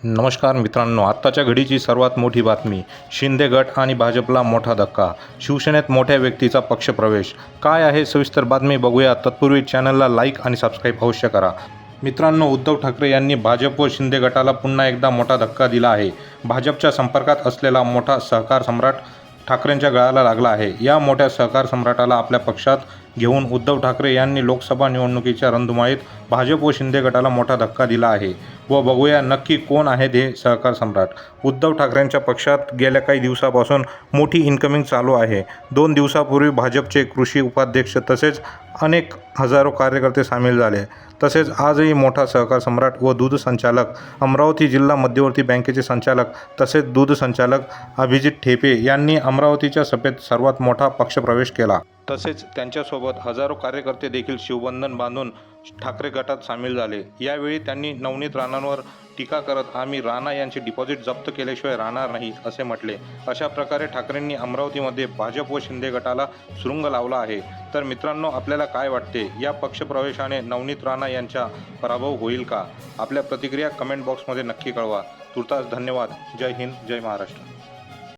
नमस्कार मित्रांनो, आत्ताच्या घडीची सर्वात मोठी बातमी. शिंदे गट आणि भाजपला मोठा धक्का. शिवसेनेत मोठ्या व्यक्तीचा पक्षप्रवेश. काय आहे सविस्तर बातमी बघूया. तत्पूर्वी चॅनलला लाईक आणि सबस्क्राईब अवश्य करा. मित्रांनो, उद्धव ठाकरे यांनी भाजप व शिंदे गटाला पुन्हा एकदा मोठा धक्का दिला आहे. भाजपच्या संपर्कात असलेला मोठा सहकार सम्राट ठाकरेंच्या गळाला लागला आहे. या मोठ्या सहकार सम्राटाला आपल्या पक्षात घेऊन उद्धव ठाकरे यांनी लोकसभा निवडणुकीच्या रणधुमाळीत भाजप व शिंदे गटाला मोठा धक्का दिला आहे. व बघूया नक्की कोण आहेत हे सहकार सम्राट. उद्धव ठाकरेंच्या पक्षात गेल्या काही दिवसापासून मोठी इन्कमिंग चालू आहे. 2 दिवसापूर्वी भाजपचे कृषी उपाध्यक्ष तसेच अनेक हजारो कार्यकर्ते सामील झाले. तसेच आजही मोठा सहकार सम्राट व दूध संचालक, अमरावती जिल्हा मध्यवर्ती बँकेचे संचालक तसेच दूध संचालक अभिजित ठेपे यांनी अमरावतीच्या सभेत सर्वात मोठा पक्षप्रवेश केला. तसेच त्यांच्यासोबत हजारो कार्यकर्ते देखील शिवबंधन बांधून ठाकरे गटात सामील झाले. यावेळी त्यांनी नवनीत राणांवर टीका करत आम्ही राणा यांचे डिपॉझिट जप्त केल्याशिवाय राहणार नाही असे म्हटले. अशा प्रकारे ठाकरेंनी अमरावतीमध्ये भाजप व शिंदे गटाला सुरुंग लावला आहे. तर मित्रांनो, आपल्याला काय वाटते, या पक्षप्रवेशाने नवनीत राणा यांचा पराभव होईल का? आपल्या प्रतिक्रिया कमेंट बॉक्समध्ये नक्की कळवा. तुर्तास धन्यवाद. जय हिंद, जय महाराष्ट्र.